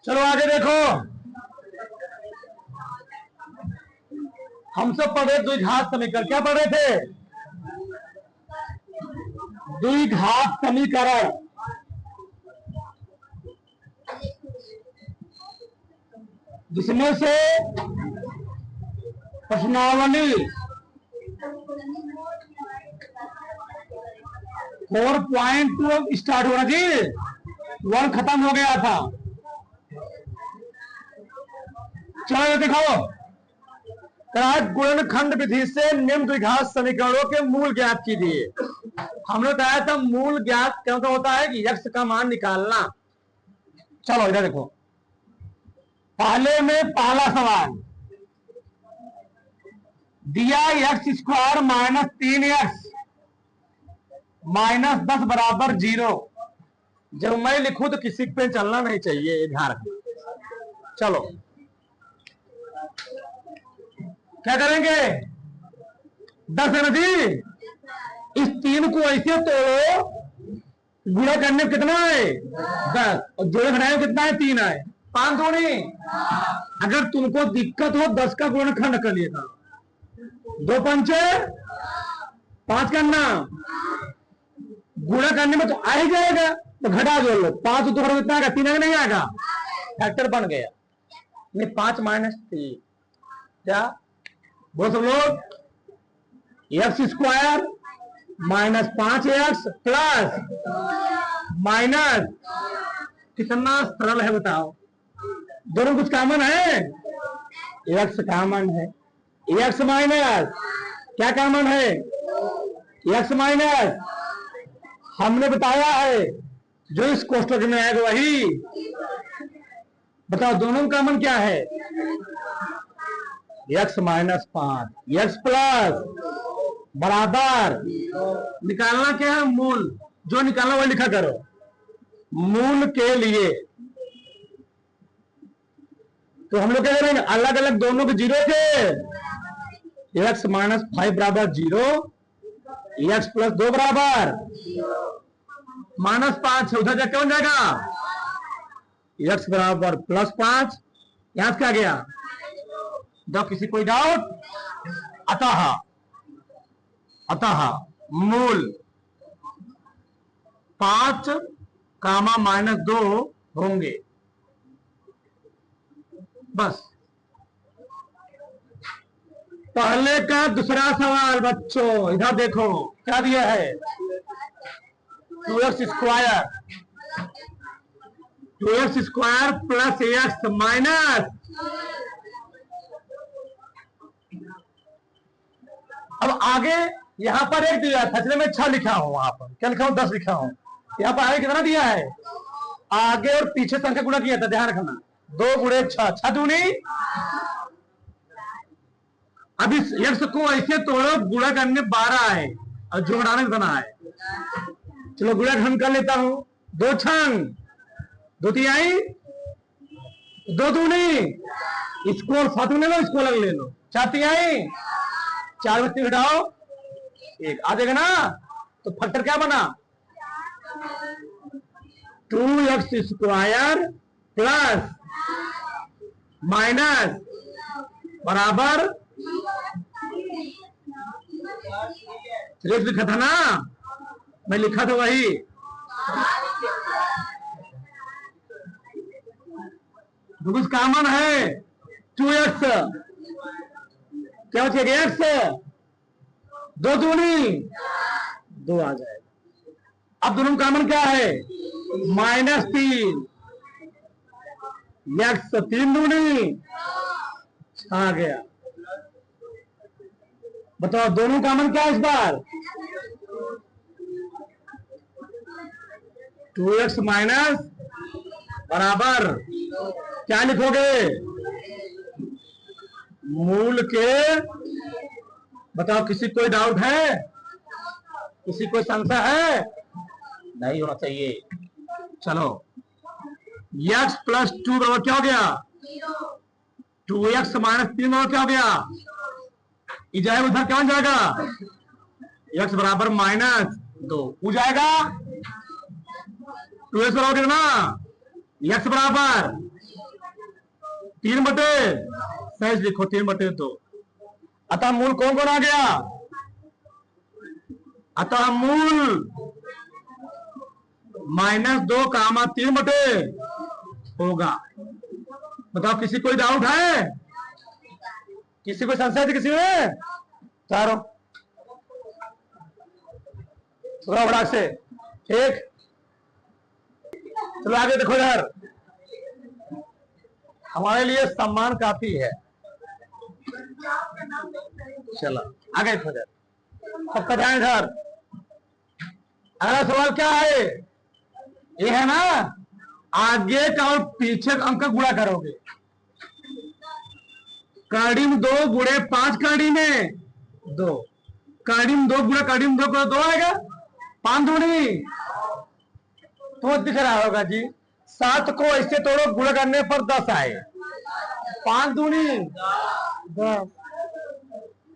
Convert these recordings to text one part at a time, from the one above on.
चलो आगे देखो, हम सब पढ़े द्विघात समीकरण। क्या पढ़े थे? द्विघात समीकरण। जिसमें से प्रश्नावली 4.2 स्टार्ट होना चाहिए, 1 खत्म हो गया था। चलो दिखाओ, गुणनखंड विधि से निम्न द्विघात समीकरणों के मूल ज्ञात कीजिए। हमने बताया था मूल ज्ञात क्या होता है कि x का मान निकालना। चलो इधर देखो, पहले में पहला सवाल दिया x² माइनस 3x माइनस 10 बराबर 0। जब मैं लिखूं तो किसी पे चलना नहीं चाहिए, ध्यान रखना। चलो क्या करेंगे? 10 है ना जी, इस 3 को ऐसे तोड़ो, गुणा करने में कितना है 10, और जोड़े घटाए कितना है 3 है, 5 दूनी। अगर तुमको दिक्कत हो 10 का गुणनखंड कर लिया था, 2 पंचे 5 करना, गुणा करने में तो आ ही जाएगा, तो घटा जोड़ लो, 5 तो कितना आएगा 3 नहीं आएगा, फैक्टर बन गया। नहीं 5 माइनस 3 क्या बोल सब लोग, x² minus 5x plus minus कितना सरल है बताओ, दोनों कुछ कॉमन है, x कॉमन है, x माइनस क्या कॉमन है, x माइनस हमने बताया है जो इस कोष्ठक में आएगा वही। बताओ दोनों कॉमन क्या है, x माइनस 5 x प्लस बराबर, निकालना क्या है मूल, जो निकालना वही लिखा करो। मूल के लिए तो हम लोग क्या करेंगे, अलग अलग दोनों के 0 थे, x माइनस 5 बराबर 0, x प्लस 2 बराबर माइनस 5 है, उधर क्या बन जाएगा x बराबर प्लस 5, यहां से क्या गया, दो किसी कोई डाउट। अतः मूल 5 कामा माइनस 2 होंगे, बस। पहले का दूसरा सवाल बच्चों इधर देखो क्या दिया है, 2x² प्लस x माइनस, अब आगे यहां पर 1 दिया था, इसलिए मैं 6 लिखा हूं, वहां पर क्या लिखा हूं 10 लिखा हूं, यहां पर आगे कितना दिया है, आगे और पीछे संख्या गुणा किया था, ध्यान रखना 2 गुणे 6, 6 दूनी। अब इस x को ऐसे तोड़ो, गुणा करने 12 है और जोड़ाने कितना है, चलो गुणा खंड कर लेता हूं, 2 छंग 2 तिहाई 2 दूनी, इसको 7 ले लो, इसको अलग ले लो, 4 तिहाई 4 में 3 घटाओ 1 आ जाएगा ना, तो फैक्टर क्या बना 2x² प्लस माइनस बराबर 3 लिखा था ना, मैं लिखा था वही, कुछ कॉमन है 2x, क्या बचेगा x 2 दूनी 2 आ जाएगा। अब दोनों कॉमन क्या है, -3 x 3 दूनी आ गया। बताओ दोनों कॉमन क्या है इस बार, 2x माइनस बराबर क्या लिखोगे, मूल के, बताओ किसी कोई डाउट है, किसी कोई संशय है, नहीं होना चाहिए। चलो x प्लस 2 बराबर क्या हो गया, 2x माइनस 3 बराबर क्या हो गया, इजाए उधर क्या बन जाएगा, x बराबर -2 हो जाएगा, 2x बराबर कितना, x बराबर 3/, सहज लिखो 3/2। अतः मूल कौन कौन आ गया? अतः मूल -2 कामा 3/, होगा। बताओ किसी कोई डाउट है? किसी को संशय थी किसी में? चारों थोड़ा बड़ा से ठीक। चलो आगे देखो यार, हमारे लिए सम्मान काफी है। चलो आगे देखो यार, सबका ध्यान इधर। अगला सवाल क्या है? ये है ना, आगे का और पीछे का अंक गुणा करोगे। कड़ी में 2 गुणे 5 कड़ी में 2, कड़ी में 2 गुणे कड़ी में 2 को 2 आएगा। 5 दूनी तो दिख रहा होगा जी। 7 को ऐसे तोड़ो, गुणा करने पर 10 आए। 5 दूनी 10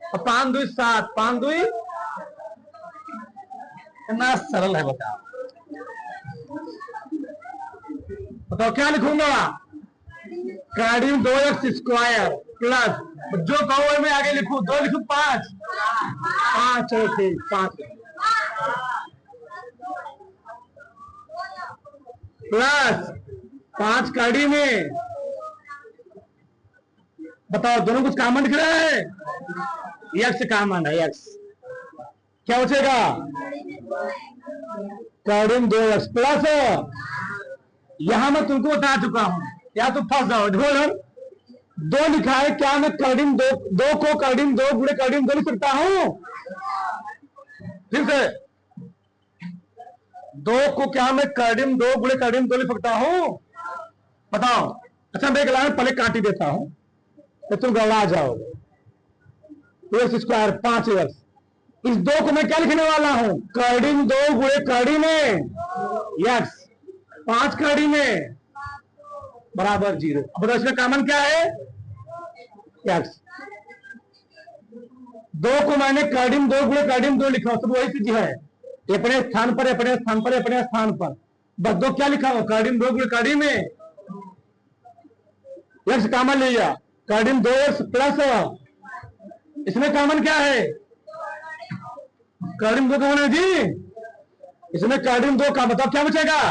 और 5 2 7, 5 2 कितना सरल है बताओ। बताओ क्या लिखूंगा? कड़ी में 2x² प्लस जो कहो में आगे लिखू, 2 लिखू 5, 5 ठीक 5 प्लस 5 कड़ी में। बताओ दोनों कुछ कॉमन दिख रहा है? x कॉमन है, x क्या बचेगा? कड़ी में 2x प्लस, यहां मैं तुमको बता चुका हूं, या तो फंस जाओ। ढोल 2 लिखा है, क्या मैं कड़ी में 2 को कड़ी में 2 गुणे कड़ी में 2 लिख सकता हूं? ठीक है, 2 को क्या मैं कड़ी में 2 गुणे कड़ी में 2 लिख सकता हूं? बताओ। अच्छा मैं एक लाइन पहले काट ही देता हूं तो तुम गड़बड़ा जाओगे। x² 5x, इस 2 को मैं क्या लिखने वाला हूं? कड़ी में 2 गुणे कड़ी में x, 5 कड़ी में बराबर 0। अब बताओ इसमें कॉमन क्या है? x। 2 को मैंने कड़ी में 2 गुणे कड़ी में 2 लिखा, तो वही चीज है, अपने स्थान पर अपने स्थान पर अपने स्थान पर। बस 2 क्या लिखा हो? कड़ी में 2 गुणे कड़ी में x कॉमन लिया, कड़ी में 2x प्लस, इसमें कॉमन क्या है? कड़ी में 2 कॉमन है जी, इसमें कड़ी में 2 का, बताओ क्या बचेगा?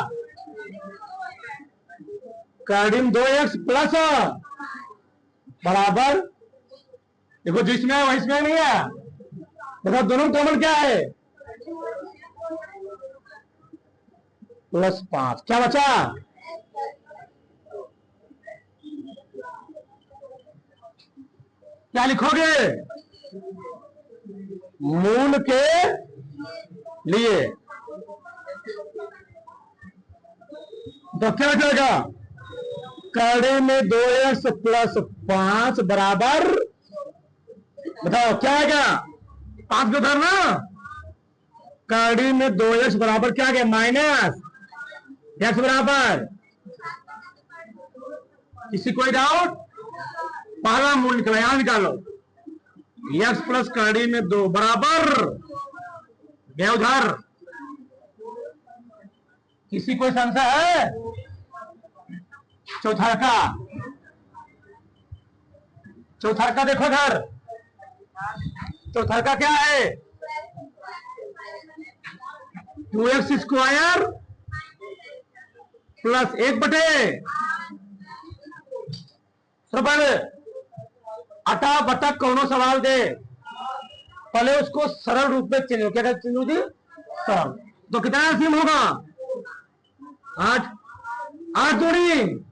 कड़ी में 2x प्लस बराबर, देखो जिसमें है वही इसमें नहीं है। बताओ दोनों कॉमन क्या है? +5, क्या बचा? क्या लिखोगे? मूल के लिए तो क्या बचेगा? कड़ी में 2x प्लस 5 बराबर, बताओ क्या आएगा? 5 को धरना, कड़ी में 2x बराबर क्या आ गया? -x बराबर। किसी कोई डाउट? पहला मूल निकला, यहां निकालो। x प्लस कड़ी में 2 बराबर गया उधर। किसी कोई संशय है? चौथरका देखो इधर, चौथरका क्या है? 2x² प्लस 1/, अटा बटा कौनो सवाल दे, पहले उसको सरल रूप में चिन्ह, क्या चिन्ह जी? सरल। तो कितना सीम होगा? 8, 8 दूनी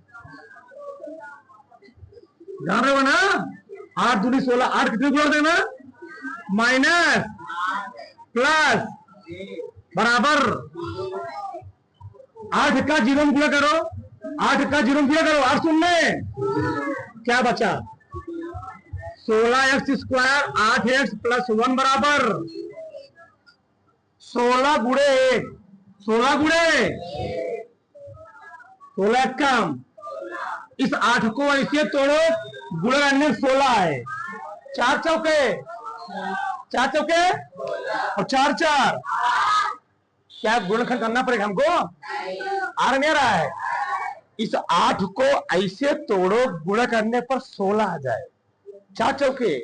ध्यान रहे ना, 8 दूनी 16, 8 कितने जोड़ देना? माइनस प्लस बराबर 8 का 0 में गुणा करो, 8 का 0 में गुणा करो, 8 शून्य क्या बचा? 16x² 8x प्लस 1 बराबर 16 गुणे 1, 16 गुणे 16 कम। इस 8 को ऐसे तोड़ो, गुणा करने 16 है, 4 चौके 4 चौके और 4 4, क्या गुणनखंड करना पड़ेगा हमको? आ नहीं आ रहा है? इस 8 को ऐसे तोड़ो गुणा करने पर 16 आ जाए। 4 चौके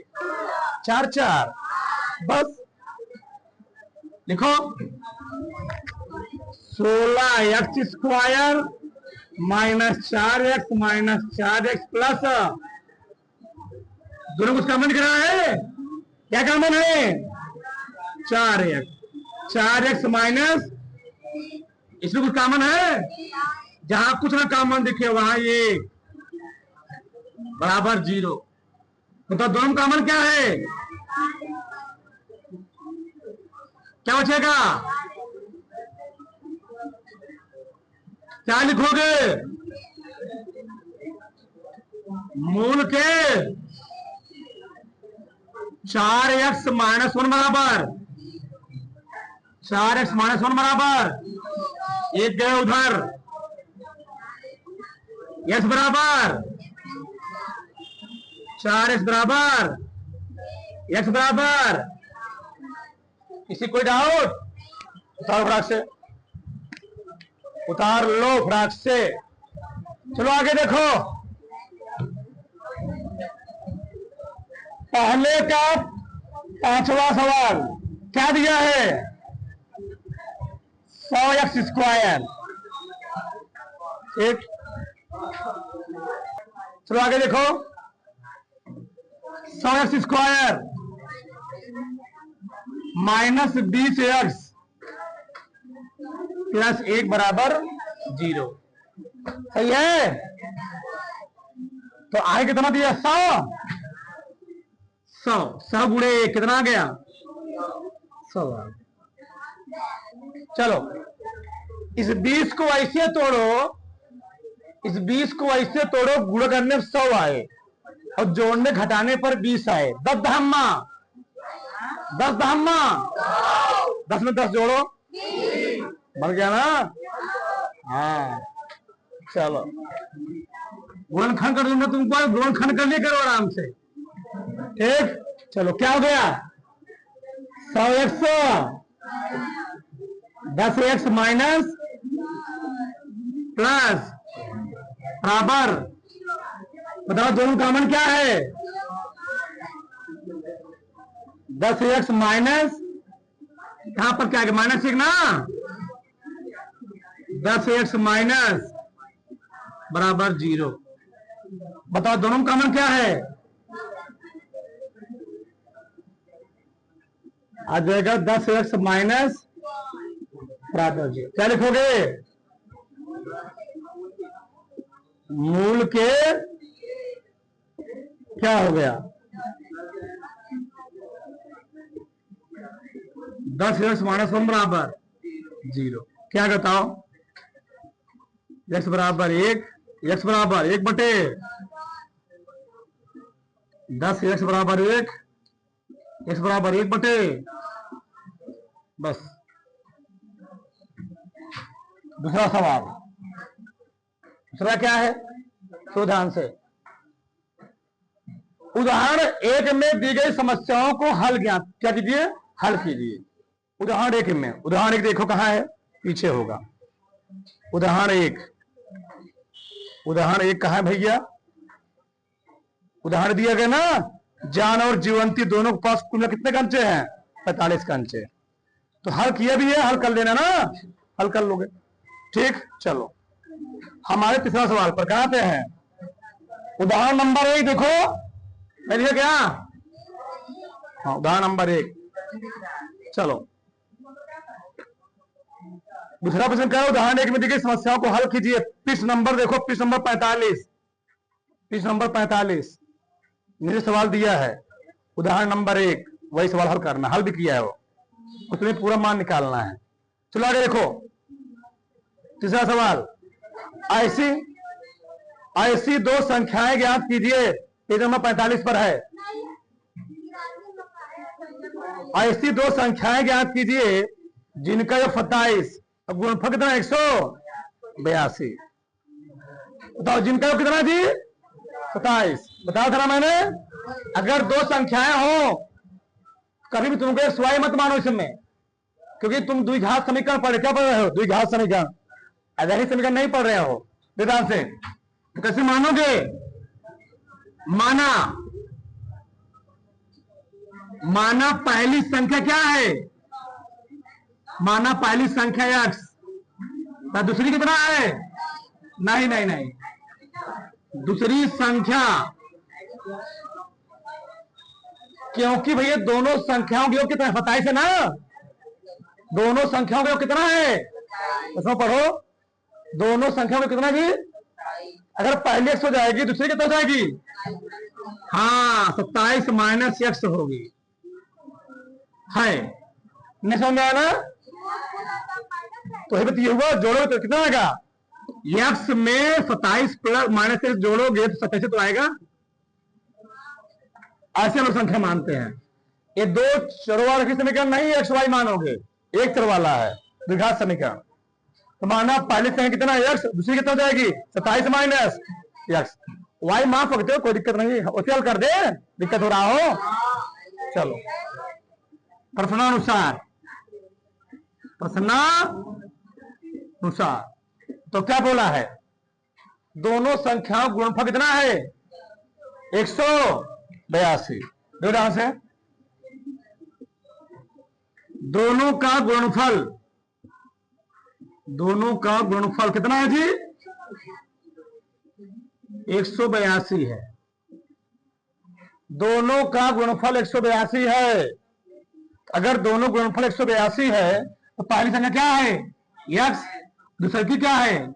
4 4, बस लिखो 16x² -4x प्लस, दोनों कुछ कॉमन करा है, क्या कॉमन है? 4x माइनस, इसमें कुछ कॉमन है? जहां कुछ ना कॉमन दिखे वहां ये बराबर 0। तो दोनों कॉमन क्या है? क्या बचेगा? क्या लिखोगे? मूल के 4x माइनस 1 बराबर, 4x माइनस 1 बराबर, एक गए उधर, x बराबर 4x बराबर x बराबर। किसी कोई डाउट? उतारो फटाक से, उतार लो फटाक से। चलो आगे देखो, पहले का 5वां सवाल क्या दिया है? 100x²। ठीक, चलो आगे देखो, 100x² माइनस 20x प्लस 1 बराबर 0। सही है? तो आगे कितना दिया? 100 गुणे 1 कितना आ गया? 100। चलो इस 20 को ऐसे तोड़ो, इस 20 को ऐसे तोड़ो गुणा करने पर 100 आए और जोड़ने घटाने पर 20 आए। 10 दहम्मा 10 दहम्मा 10 में 10 जोड़ो, बन गया ना? हाँ, चलो गुणनखंड कर दूंगा तुमको, गुणनखंड कर लिया करो आराम से। ठीक, चलो क्या हो गया? 100x 10x माइनस प्लस बराबर, बताओ दोनों कॉमन क्या है? 10x माइनस, यहां पर क्या है? माइनस 1 ना, 10x माइनस बराबर 0। बताओ दोनों कॉमन क्या है? आ जाएगा 10x माइनस बराबर 0। क्या लिखोगे? मूल के क्या हो गया? 10x माइनस 1 बराबर 0। क्या बताओ? x बराबर 1, x बराबर 1 बटे 10x बराबर 1, x बराबर 1 बटे, बस। दूसरा सवाल, दूसरा क्या है? तो ध्यान से, उदाहरण 1 में दी गई समस्याओं को हल ज्ञात क्या कीजिए? हल कीजिए। उदाहरण 1 में, उदाहरण 1 देखो कहां है? पीछे होगा। उदाहरण 1, उदाहरण 1 कहां है भैया? उदाहरण दिया गया ना, जान और जीवंती दोनों के पास कुल कितने कंचे हैं? 45 कंचे। तो हल किया भी है, हल कर लेना ना, हल कर लोगे। ठीक, चलो हमारे तीसरा सवाल पर कहां पे हैं? उदाहरण नंबर 1 देखो, मैं लिखा क्या? हाँ, उदाहरण नंबर 1। चलो दूसरा प्रश्न क्या है? उदाहरण 1 में दी गई समस्याओं को हल कीजिए। पृष्ठ नंबर देखो, पृष्ठ नंबर 45, पृष्ठ नंबर 45 मुझे सवाल दिया है। उदाहरण नंबर 1, वही सवाल हल करना, हल भी किया है वो, उसमें पूरा मान निकालना है। चलो आगे देखो, तीसरा सवाल, ऐसी दो संख्याएं ज्ञात कीजिए। पेज नंबर 45 पर है। ऐसी दो संख्याएं ज्ञात कीजिए जिनका योग 27, अब गुणनफल कितना? 182। बताओ जिनका योग कितना जी? 27। बताओ था मैंने, अगर दो संख्याएं हो कभी भी तुमको स्वाई मत मानो इसमें, क्योंकि तुम द्विघात समीकरण पढ़ क्या पढ़ रहे हो? द्विघात समीकरण, अवैधिक समीकरण नहीं पढ़ रहे हो। ध्यान से। तो कैसे मानोगे? माना पहली संख्या क्या है? माना पहली संख्या x, तो दूसरी कितना है? नहीं नहीं नहीं, दूसरी संख्या, क्योंकि भैया दोनों संख्याओं के योग कितना है? 27 है ना। दोनों संख्याओं का योग कितना है? इसमें पढ़ो, दोनों संख्याओं का कितना जी? अगर पहली x हो जाएगी, दूसरी कितना हो जाएगी? हाँ, 27 माइनस x होगी, है नहीं? समझ में आया ना? तो ये हुआ, जोड़ोगे तो कितना आएगा? x में 27 प्लस माइनस x जोड़ोगे तो 27 तो आएगा। ऐसे लोग संख्या मानते हैं। ये दो चरों वाला समीकरण नहीं, एक्स वाई मानोगे, एक चर वाला है द्विघात समीकरण। तो माना पहले संख्या कितना है? x, दूसरी कितना हो जाएगी? 27 माइनस x। वाई मान सकते हो, कोई दिक्कत नहीं, उसे हल कर दे, दिक्कत हो रहा हो। चलो, प्रश्नानुसार तो क्या बोला है? दोनों संख्याओं का गुणनफल कितना है? 182। ध्यान से, दोनों का गुणनफल कितना है जी? 182 है। दोनों का गुणनफल 182 है। अगर दोनों गुणनफल 182 है तो पहली संख्या क्या है? x, दूसरी की क्या है?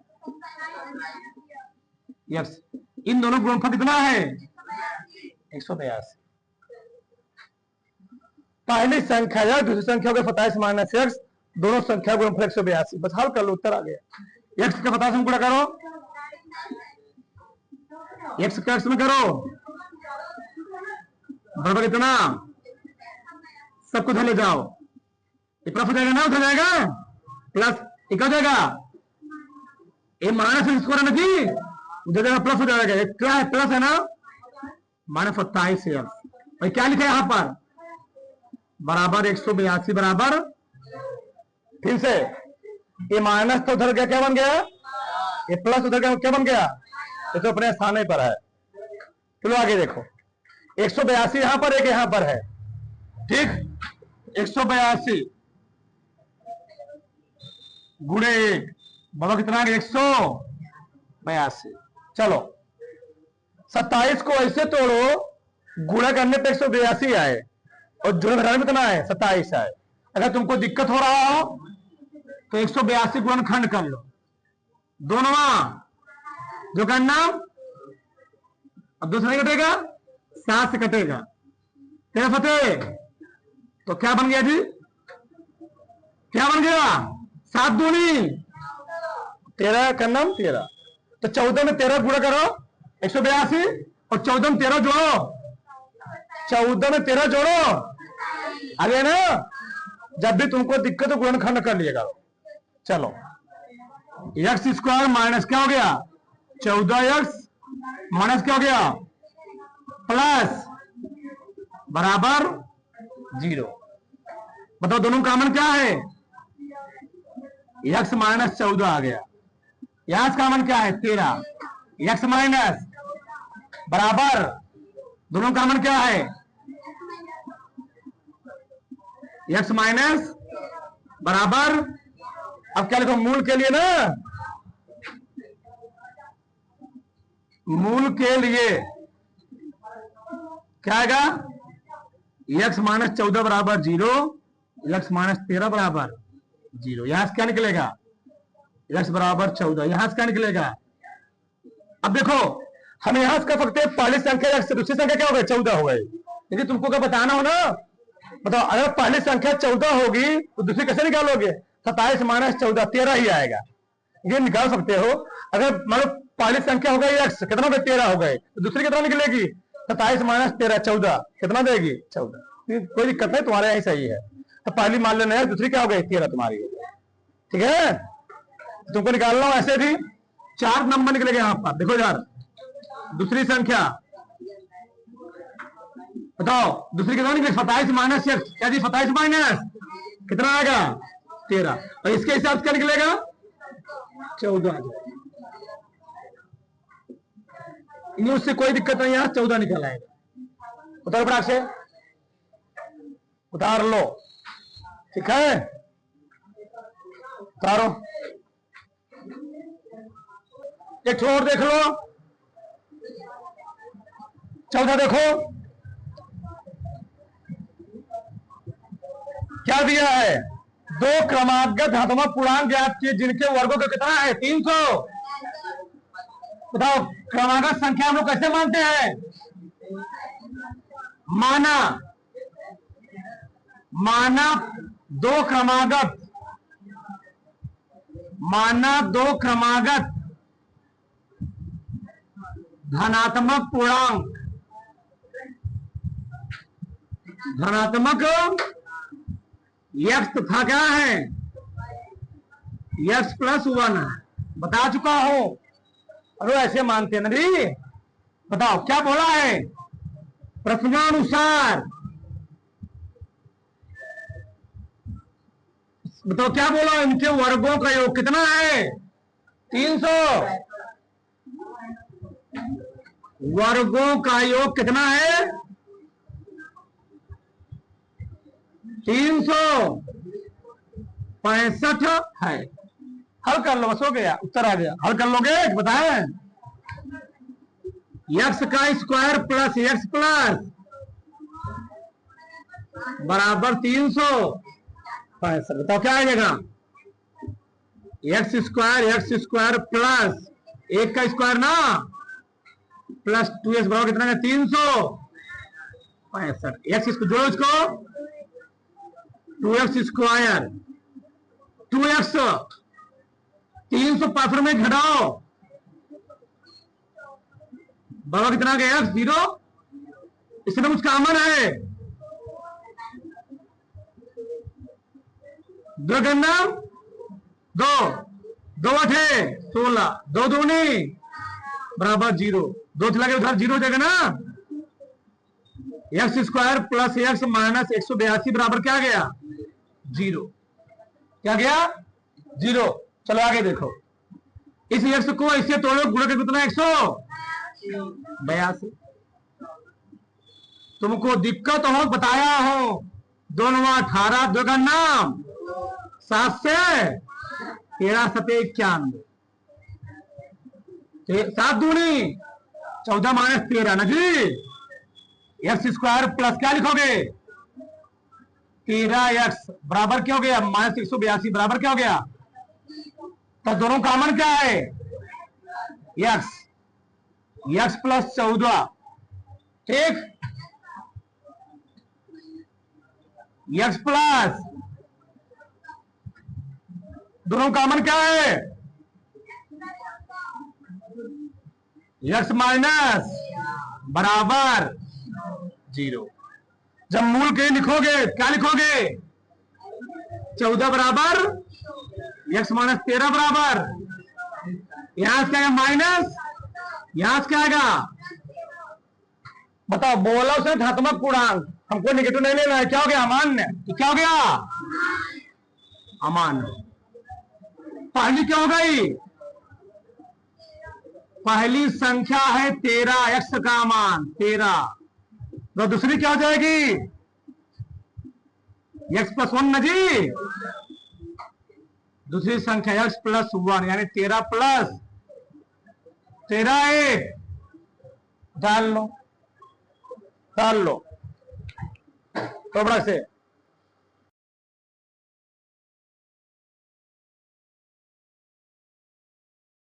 x। इन दोनों गुणनफल कितना है? 182। पहली संख्या या दूसरी संख्या हो गया 27 माइनस x, दोनों संख्या गुणनफल 182। बस हल कर लो, उत्तर आ गया। x का 27 में गुणा करो, x का x में करो, बराबर कितना? सब कुछ ले जाओ, ये प्लस हो जाएगा ना, उधर जाएगा प्लस, एक हो जाएगा, ये माइनस स्क्वायर है ना जी, उधर जाएगा प्लस हो जाएगा। ये क्या है? प्लस है ना, माइनस 27 है। भाई क्या लिखा है यहाँ पर? बराबर 182 बराबर, फिर से ये माइनस तो उधर गया, क्या बन गया? ये प्लस उधर गया, क्या बन गया? ये तो अपने स्थान पर है। चलो आगे देखो, 182 यहां पर, एक यहां पर है, ठीक? 182 गुणे 1 बाबा कितना? 182। चलो 27 को ऐसे तोड़ो, गुणा करने पे 182 आए और जोड़ घटाने में कितना है? 27 आए। अगर तुमको दिक्कत हो रहा हो तो 182 गुणनखंड कर लो, दोनों जो करना, अब दूसरा नहीं कटेगा, 7 से कटेगा, तेरा फतेह। तो क्या बन गया जी? क्या बन गया? 7 दूनी 13 का नाम 13। तो 14 में 13 गुणा करो 182 और 14 में 13 जोड़ो, 14 में 13 जोड़ो, आ गया ना? जब भी तुमको दिक्कत हो गुणनखंड कर लिएगा। चलो, x स्क्वायर माइनस क्या हो गया? 14x माइनस क्या हो गया? प्लस बराबर 0। बताओ दोनों कॉमन क्या है? x माइनस 14 आ गया। यहां से कॉमन क्या है? 13। x माइनस बराबर, दोनों कॉमन क्या है? x माइनस बराबर, अब क्या लिखो? मूल के लिए ना, मूल के लिए क्या आएगा? x माइनस 14 बराबर 0, x माइनस 13 बराबर 0। यहां से क्या निकलेगा? x बराबर 14। यहां से क्या निकलेगा? अब देखो, हम यहां से कर सकते हैं पहली संख्या x से दूसरी संख्या क्या हो गई? 14 हो गई। लेकिन तुमको क्या बताना हो ना, बताओ अगर पहली संख्या 14 होगी तो दूसरी कैसे निकालोगे? 27 माइनस 14, 13 ही आएगा। ये निकाल सकते हो। अगर मान लो पहली संख्या हो गई x, कितना हो गया? 13 हो गए, तो दूसरी कितना निकलेगी? 27 माइनस 13, 14, कितना देगी? 14। कोई दिक्कत नहीं, तुम्हारे यही सही है। तो पहली मान लेना है, दूसरी क्या हो गई? 13 तुम्हारी, ठीक है? तुमको निकालना हो ऐसे भी 4 नंबर निकलेगा यहां पर। देखो यार, दूसरी संख्या बताओ, दूसरी कितना निकलेगी? 27 माइनस x, क्या जी? 27 माइनस कितना आएगा? 13। और इसके हिसाब से क्या निकलेगा? 14। ये उससे कोई दिक्कत नहीं, यहां 14 निकल आएगा। उतारो फटाक से, उतार लो, ठीक है, उतारो। एक छोर देख लो, 14 देखो क्या दिया है। दो क्रमागत धनात्मक पूर्णांक ज्ञात किए जिनके वर्गों का कितना है 300। बताओ क्रमागत संख्या हम लोग कैसे मानते हैं। माना दो क्रमागत धनात्मक पूर्णांक, धनात्मक x तथा क्या है x + 1 है, बता चुका हूं। अरे ऐसे मानते हैं ना जी। बताओ क्या बोला है, प्रश्नानुसार। बताओ क्या बोला, इनके वर्गों का योग कितना है 300। वर्गों का योग कितना है 365 है। हल कर लो, बस हो गया, उत्तर आ गया। हल कर लोगे, बताएं। x का स्क्वायर प्लस x प्लस बराबर 365। बताओ क्या आ जाएगा, x स्क्वायर प्लस 1 का स्क्वायर ना प्लस 2x बराबर कितना है 365। x इसको जोड़ो, इसको 2x स्क्वायर 2x 365 में घटाओ, बराबर कितना गया 0। इसमें कुछ कॉमन है, दो गन्ना दो 8 16, 2 दूनी बराबर 0, 2 चला गया उधर 0 हो जाएगा ना। x square plus x minus 182 बराबर क्या गया 0, क्या गया 0। चलो आगे देखो, इस x को इससे तोड़ो, गुणा के कितना 182। तुमको दिक्कत हो बताया हो, 2 9 18, 2 का नाम 7 से 13 7 91, 7 दूनी 14 माइनस 13 ना जी। x स्क्वायर प्लस क्या लिखोगे 13x बराबर क्या हो गया माइनस 182 बराबर क्या हो गया। तो दोनों कॉमन क्या है x प्लस 14, ठीक, x प्लस दोनों कॉमन क्या है x माइनस बराबर 0। जब मूल के लिखोगे क्या लिखोगे 14 बराबर x माइनस 13 बराबर, यहां से क्या आएगा माइनस, यहां से क्या आएगा। बताओ बोला उसने धनात्मक पूर्णांक, हमको निगेटिव नहीं लेना है, क्या हो गया अमान्य। तो क्या हो गया अमान्य। पहली क्या हो गई, पहली संख्या है 13, x का मान 13, तो दूसरी क्या हो जाएगी x + 1 ना जी। दूसरी संख्या x + 1 यानी 13 + 13 1 डाल लो तो बड़ा से